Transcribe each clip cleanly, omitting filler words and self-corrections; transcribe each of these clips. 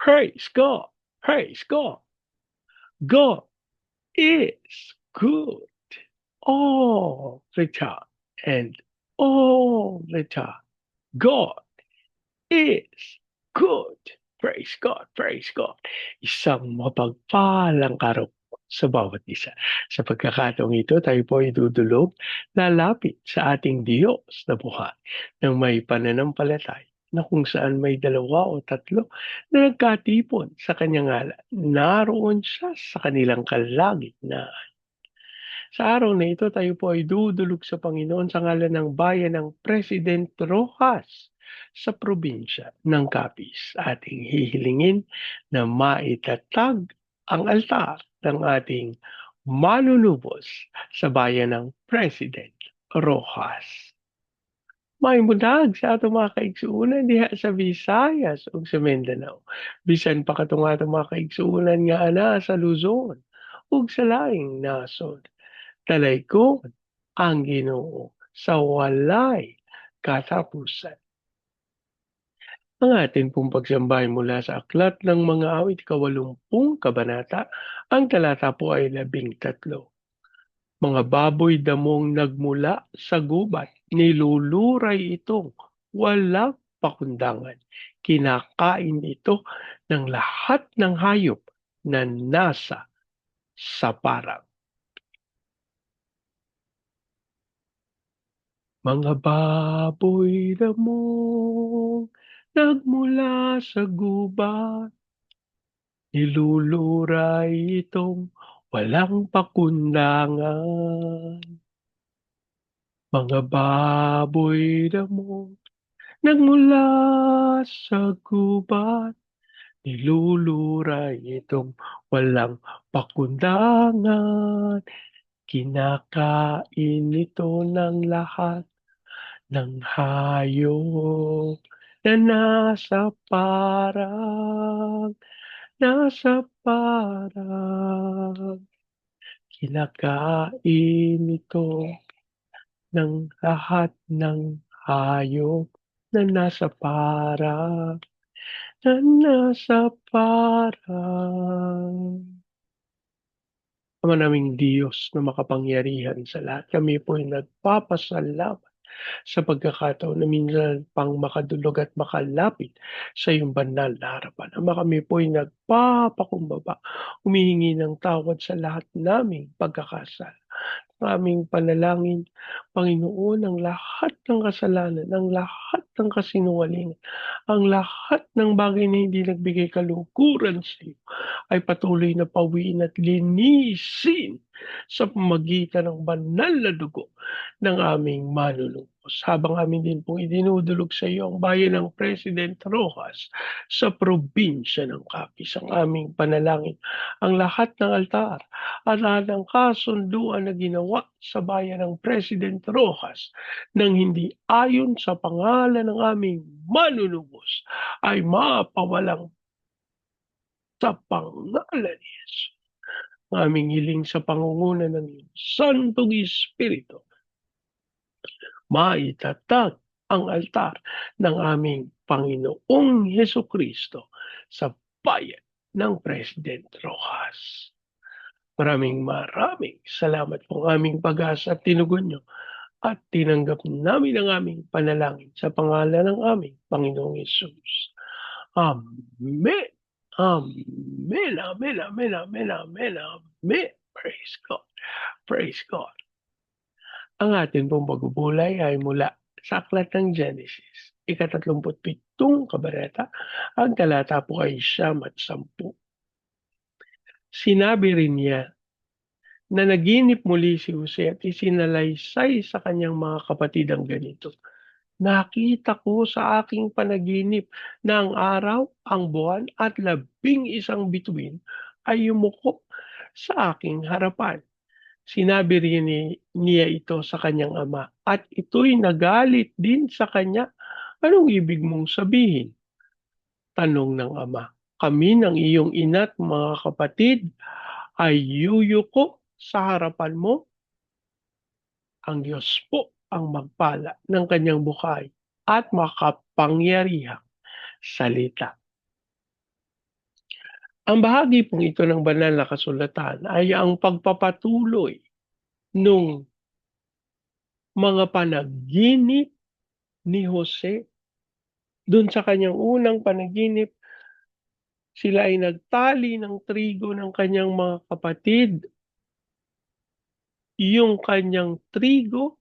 Praise God. Praise God. God is good all the time and all the time. God is good. Praise God, praise God. Isang mapagpalang araw po sa bawat isa. Sa pagkakataong ito, tayo po ay dudulog, lalapit sa ating Diyos na buhay ng may pananampalataya na kung saan may dalawa o tatlo na nagkatipon sa kanyang ngalan. Naroon siya sa kanilang kalagitnaan. Sa araw na ito, tayo po ay dudulog sa Panginoon sa ngalan ng bayan ng President Rojas sa probinsya ng Capiz. Ating hihilingin na maitatag ang altar ng ating manunubos sa bayan ng President Rojas. May buntag sa ato mga kaigsuunan diha sa Visayas ug sa Mindanao. Bisan pa katong ato mga kaigsuunan nga ana sa Luzon ug sa laing nasod. Talay ko ang Ginoo sa walay katapusan. Ang atin pong pagsambahay mula sa Aklat ng Mga Awit, 80 kabanata, ang talata po ay 13. Mga baboy damong nagmula sa gubat, niluluray itong walang pakundangan. Kinakain ito ng lahat ng hayop na nasa saparang. Mga baboy damong nagmula sa gubat, niluluray itong walang pakundangan. Mga baboy damong nagmula sa gubat, niluluray itong walang pakundangan. Kinakain ito ng lahat ng hayop na nasa parang, kinakain ito ng lahat ng hayop na nasa parang. Ama naming Diyos na makapangyarihan sa lahat, kami po ay nagpapasalamat sa pagkakataon na minsan pang makadulog at makalapit sa iyong banal na harapan. Ama, kami po ay nagpapakumbaba, humihingi ng tawad sa lahat naming pagkakasala. Aming panalangin, Panginoon, ang lahat ng kasalanan, ang lahat ng kasinungalingan, ang lahat ng bagay na hindi nagbigay kalungkuran sa iyo ay patuloy na pawiin at linisin sa pamagitan ng banal na dugo ng aming manunubos. Habang amin din pong idinudulog sa iyo ang bayan ng President Rojas sa probinsya ng Capiz, ang aming panalangin, ang lahat ng altar at lahat ng kasunduan na ginawa sa bayan ng President Rojas nang hindi ayon sa pangalan ng aming manunubos ay mapawalang sa pangalan ni Jesus. Ang aming hiling sa pangunguna ng iyong Santong Espiritu, maitatag ang altar ng aming Panginoong Hesukristo sa bayan ng President Rojas. Maraming salamat po ang aming pag-asa at tinugon nyo at tinanggap namin ang aming panalangin sa pangalan ng aming Panginoong Yesus. Amen. Amen. Amen. Amen. Amen. Amen. Amen. Praise God. Praise God. Ang atin pong pagbubulay ay mula sa Aklat ng Genesis, 37 kabanata. Ang talata po ay 9. Sinabi rin niya na naginip muli si Jose at isinalaysay sa kanyang mga kapatid ang ganito. Nakita ko sa aking panaginip na ang araw, ang buwan at 11 bituin ay yumuko sa aking harapan. Sinabi rin niya ito sa kanyang ama at ito'y nagalit din sa kanya. Anong ibig mong sabihin? Tanong ng ama. Kami ng iyong ina't mga kapatid ay yuyuko sa harapan mo. Ang Diyos po ang magpala ng kanyang buhay at makapangyarihang salita. Ang bahagi pong ito ng banal na kasulatan ay ang pagpapatuloy nung mga panaginip ni Jose. Dun sa kanyang unang panaginip, sila ay nagtali ng trigo ng kanyang mga kapatid. Yung kanyang trigo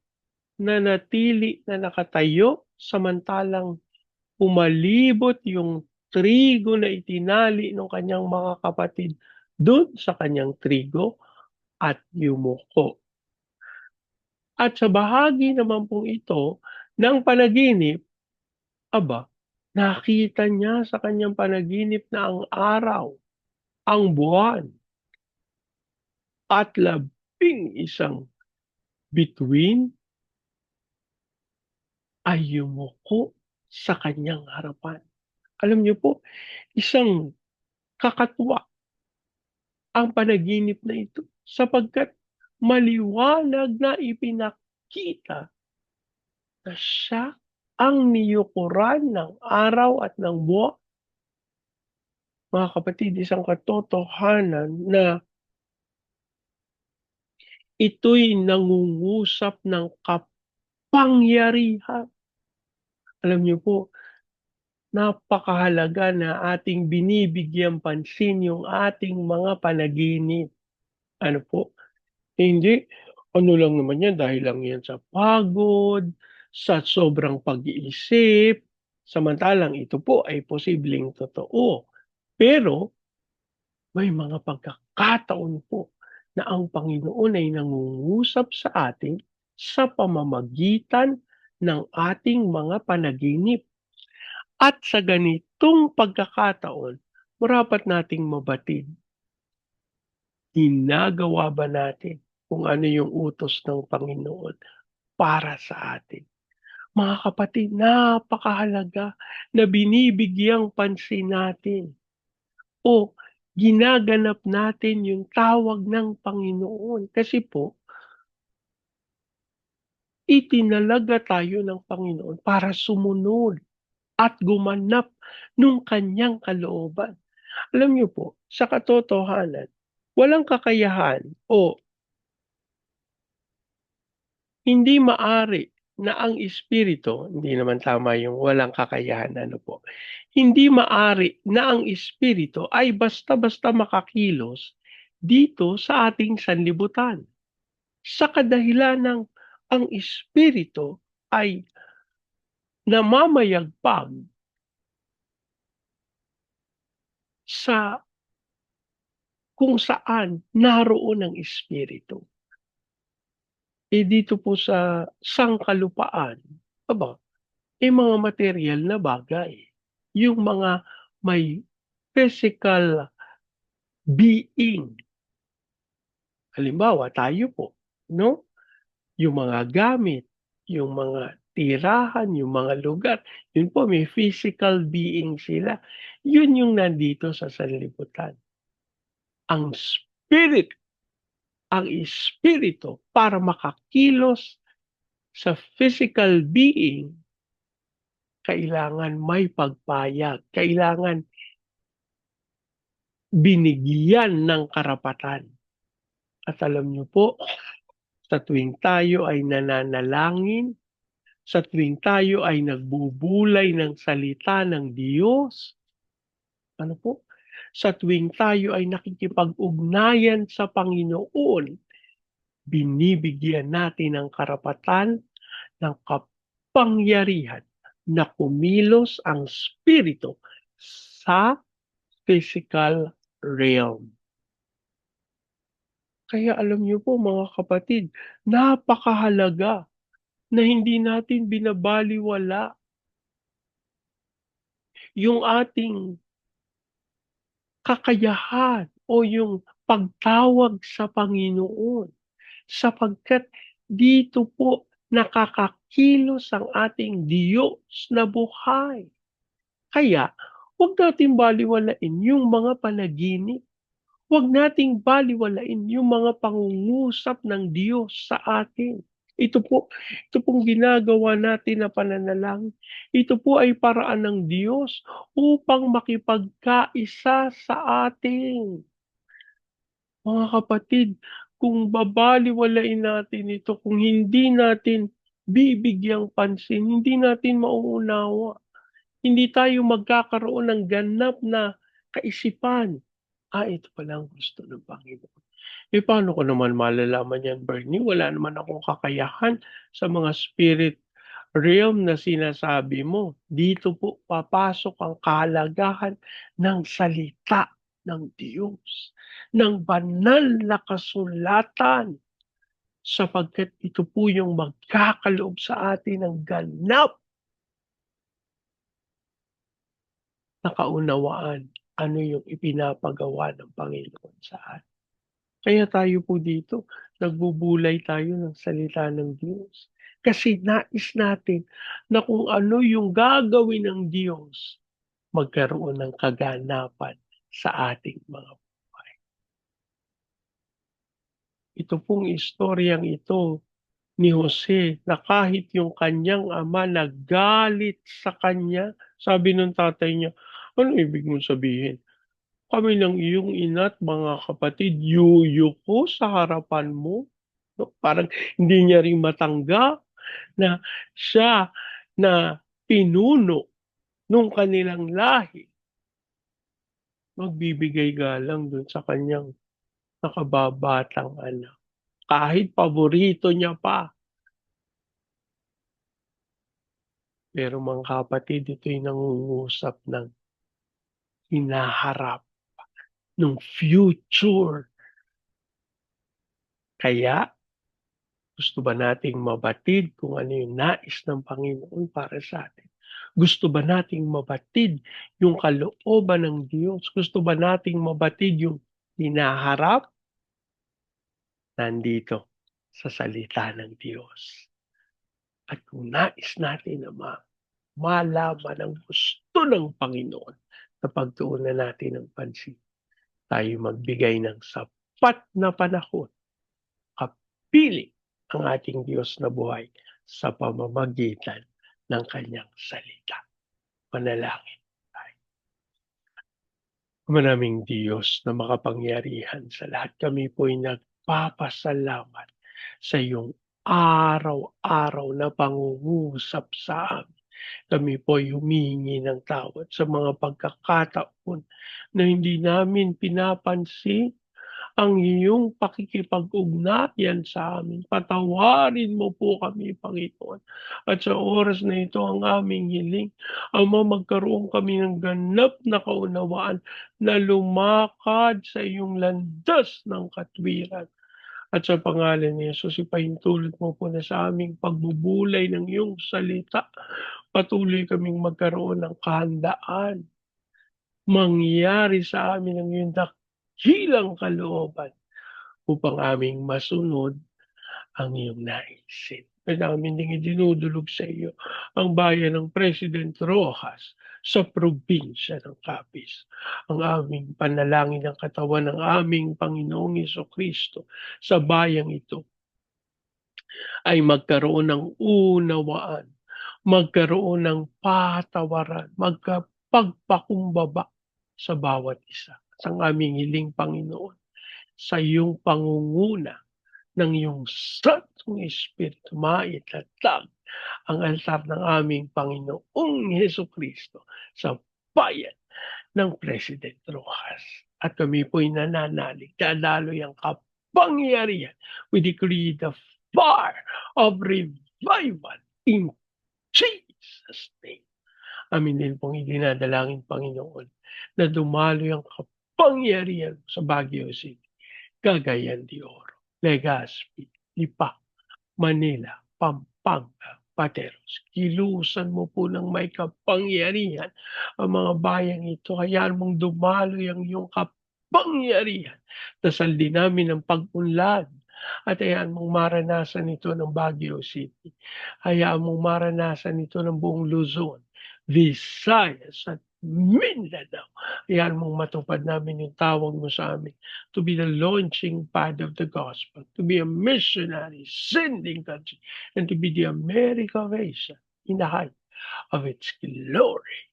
na natili na nakatayo samantalang umalibot yung trigo na itinali ng kanyang mga kapatid doon sa kanyang trigo at yumuko. At sa bahagi naman pong ito ng panaginip, aba, nakita niya sa kanyang panaginip na ang araw, ang buwan, at 11 bituin ay yumuko sa kanyang harapan. Alam niyo po, isang kakatuwa ang panaginip na ito sapagkat maliwanag na ipinakita na siya ang niyukuran ng araw at ng buwan. Mga kapatid, isang katotohanan na ito'y nangungusap ng kapangyarihan. Alam niyo po, napakahalaga na ating binibigyan pansin yung ating mga panaginip. Ano po? Hindi, ano lang naman yan, dahil lang yan sa pagod, sa sobrang pag-iisip, samantalang ito po ay posibleng totoo. Pero may mga pagkakataon po na ang Panginoon ay nangungusap sa atin sa pamamagitan ng ating mga panaginip. At sa ganitong pagkakataon, marapat nating mabatid, ginagawa ba natin kung ano yung utos ng Panginoon para sa atin? Mga kapatid, napakahalaga na binibigyang pansin natin o ginaganap natin yung tawag ng Panginoon. Kasi po, itinalaga tayo ng Panginoon para sumunod at gumanap nung kanyang kalooban. Alam niyo po, sa katotohanan, walang kakayahan o hindi maari na ang espiritu, hindi naman tama yung walang kakayahan, ano po. Hindi maari na ang espiritu ay basta-basta makakilos dito sa ating sanlibutan. Sa kadahilan ng ang espiritu ay namamayagpag sa kung saan naroon ang espiritu. Dito po sa sangkalupaan, aba, mga material na bagay. Yung mga may physical being. Halimbawa, tayo po, no? Yung mga gamit, yung mga tirahan, yung mga lugar, yun po, may physical being sila. Yun yung nandito sa sanlibutan. Ang spirit, ang espiritu, para makakilos sa physical being, kailangan may pagpayag, kailangan binigyan ng karapatan. At alam niyo po, sa tuwing tayo ay nananalangin, sa tuwing tayo ay nagbubulay ng salita ng Diyos, ano po? Sa tuwing tayo ay nakikipag-ugnayan sa Panginoon, binibigyan natin ng karapatan ng kapangyarihan na kumilos ang spirito sa physical realm. Kaya alam niyo po mga kapatid, napakahalaga na hindi natin binabaliwala yung ating kakayahan o yung pagtawag sa Panginoon sapagkat dito po nakakakilos ang ating Diyos na buhay. Kaya huwag nating baliwalain yung mga panaginip. Huwag nating baliwalain yung mga pangungusap ng Diyos sa atin. Ito po ito pong ginagawa natin na pananalangin, ito po ay paraan ng Diyos upang makipagkaisa sa atin. Mga kapatid, kung babalewalain natin ito, kung hindi natin bibigyang pansin, hindi natin mauunawa, hindi tayo magkakaroon ng ganap na kaisipan. Ito pala ang gusto ng Panginoon. Paano ko naman malalaman yan, Bernie? Wala naman akong kakayahan sa mga spirit realm na sinasabi mo. Dito po papasok ang kahalagahan ng salita ng Diyos, ng banal na kasulatan, sapagkat ito po yung magkakaloob sa atin ng ganap na kaunawaan ano yung ipinapagawa ng Panginoon sa atin. Kaya tayo po dito, nagbubulay tayo ng salita ng Diyos. Kasi nais natin na kung ano yung gagawin ng Diyos, magkaroon ng kaganapan sa ating mga buhay. Ito pong istoryang ito ni Jose na kahit yung kanyang ama nagalit sa kanya, sabi ng tatay niya, ano ibig mong sabihin? Kami ng iyong ina't mga kapatid, yuyuko sa harapan mo. No? Parang hindi niya rin matanggap na siya na pinuno nung kanilang lahi, magbibigay galang dun sa kanyang nakababatang anak. Kahit paborito niya pa. Pero mga kapatid, ito'y nangungusap ng hinaharap ng future. Kaya gusto ba nating mabatid kung ano yung nais ng Panginoon para sa atin? Gusto ba nating mabatid yung kalooban ng Diyos? Gusto ba nating mabatid yung hinaharap? Nandito sa salita ng Diyos. At kung nais natin na malaman ang gusto ng Panginoon na pagtuunan natin ng pansin, tayo magbigay ng sapat na panahon, kapiling ang ating Diyos na buhay sa pamamagitan ng kanyang salita. Manalangin tayo. Manaming Diyos na makapangyarihan sa lahat, kami po'y nagpapasalamat sa iyong araw-araw na pangungusap sa amin. Kami po'y humihingi ng tawad sa mga pagkakataon na hindi namin pinapansin ang iyong pakikipag-ugnayan sa amin. Patawarin mo po kami, Panginoon. At sa oras na ito ang aming hiling, Ama, magkaroon kami ng ganap na kaunawaan na lumakad sa iyong landas ng katwiran. At sa pangalan ni Jesus, ipahintulot mo po na sa aming pagbubulay ng iyong salita. Patuloy kaming magkaroon ng kahandaan. Mangyari sa amin ang iyong dakilang kalooban upang aming masunod ang iyong naisin. At namin ding idinudulog sa iyo ang bayan ng President Rojas sa probinsya ng Capiz. Ang aming panalangin ng katawan ng aming Panginoong Kristo sa bayang ito ay magkaroon ng unawaan, magkaroon ng patawaran, magkapagpakumbaba sa bawat isa. At ang aming hiling, Panginoon, sa iyong pangunguna ng iyong Santong Espiritu, maitatag ang altar ng aming Panginoong Kristo sa bayan ng President Rojas. At kami po'y nananalig, dadaloy ang kapangyarihan. We decree the fire of revival in Jesus' name. Amin din pong idinadalangin, Panginoon, na dumaloy ang kapangyarihan sa Baguio City, Cagayan de Oro, Legazpi, Lipa, Manila, Pampanga, Pateros. Kilusan mo po ng may kapangyarihan ang mga bayang ito. Hayaan mong dumaloy ang iyong kapangyarihan. Dasal din namin ang pag-unlad at hayaan mong maranasan ito ng Baguio City. Hayaan mong maranasan ito ng buong Luzon, Visayas at Mindanao. Hayaan mong matupad namin yung tawag mo sa amin to be the launching pad of the gospel, to be a missionary, sending country, and to be the America of Asia in the height of its glory.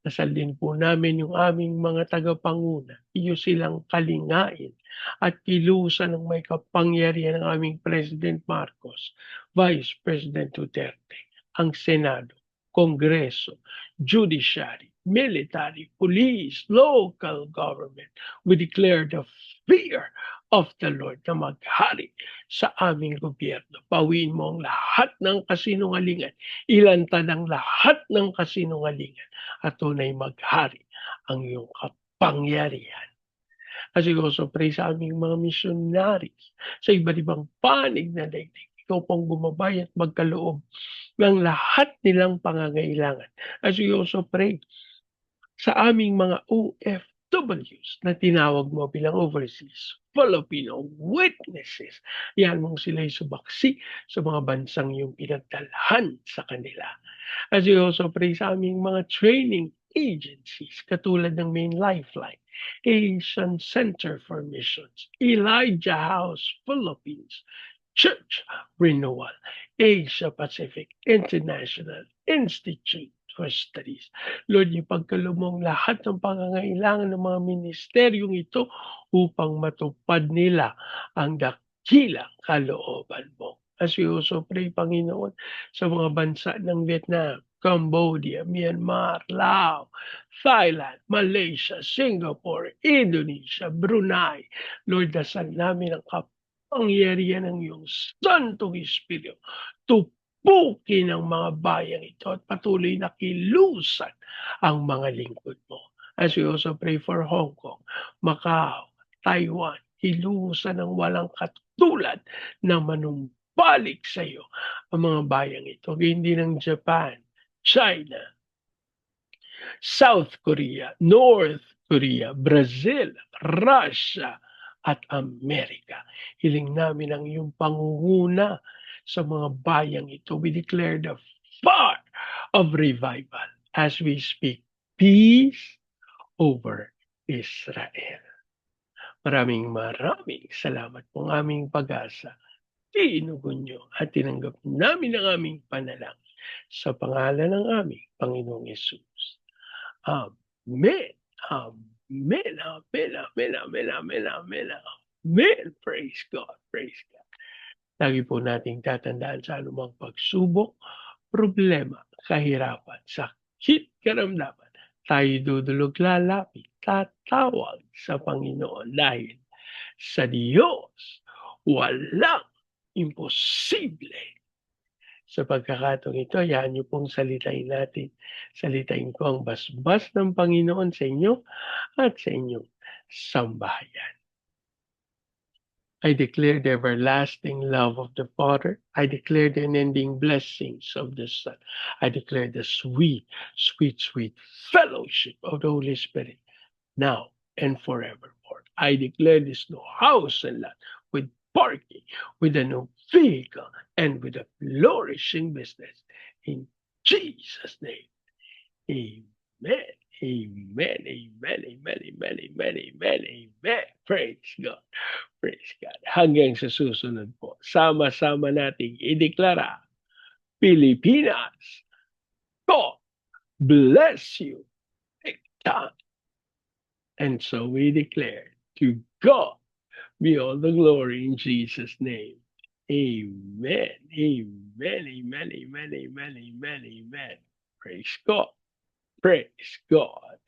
Dasal din po namin yung aming mga tagapanguna, iyo silang kalingain at kilusan ng may kapangyarihan ng aming President Marcos, Vice President Duterte, ang Senado, Kongreso, Judiciary, Military, Police, Local Government. We declare the fear of the Lord na maghari sa aming gobyerno. Pawiin mo ang lahat ng kasinungalingan, ilantad ang lahat ng kasinungalingan at tunay maghari ang iyong kapangyarihan. As we also pray sa aming mga missionaries sa iba't ibang panig na daigdig. Ikaw pong gumabay at magkaloob ng lahat nilang pangangailangan. As we also pray sa aming mga OFWs na tinawag mo bilang overseas Filipino witnesses. Yan mong sila'y subaksi sa mga bansang iyong pinagdalhan sa kanila. As we also pray sa aming mga training agencies katulad ng Main Lifeline, Asian Center for Missions, Elijah House Philippines, Church Renewal, Asia Pacific International Institute for Studies. Lord, ipagkaloob mo ang lahat ng pangangailangan ng mga ministeryong ito upang matupad nila ang dakilang kalooban mo. As we also pray, Panginoon, sa mga bansa ng Vietnam, Cambodia, Myanmar, Laos, Thailand, Malaysia, Singapore, Indonesia, Brunei. Lord, dasal namin ang kapangyarihan ng iyong Santong Espiritu. Tupukin ang mga bayang ito at patuloy na kilusan ang mga lingkod mo. As we also pray for Hong Kong, Macau, Taiwan, kilusan ng walang katulad na manumbalik sa iyo ang mga bayang ito. Hindi ng Japan, China, South Korea, North Korea, Brazil, Russia, at Amerika. Hiling namin ang iyong pangunguna sa mga bayang ito. We declare the fire of revival as we speak peace over Israel. Maraming salamat pong aming pag-asa. Tinugon niyo at tinanggap namin ang aming panalangin sa pangalan ng aming Panginoong Yesus. Amen. Amen. Amen. Amen. Amen. Amen. Amen. Amen. Praise God. Praise God. Lagi po nating tatandaan sa anumang pagsubok, problema, kahirapan, sakit, karamdaman. Tayo dudulog lalapit, tatawag sa Panginoon dahil sa Diyos walang imposible. Sa pagkakataong ito, hayaan niyo pong salitain ko ang basbas ng Panginoon sa inyo at sa inyong sambahayan. I declare the everlasting love of the Father. I declare the unending blessings of the Son. I declare the sweet, sweet, sweet fellowship of the Holy Spirit now and forevermore. I declare this new house and lot with parking, with a new vehicle, and with a flourishing business. In Jesus' name, amen. Amen, amen, amen, amen, amen, amen, amen. Praise God. Praise God. Hanggang sa susunod po, sama-sama nating ideklara, Pilipinas, God bless you. And so we declare, to God be all the glory in Jesus' name. Amen. Amen. Amen. Amen. Amen. Amen. Amen. Praise God. Praise God.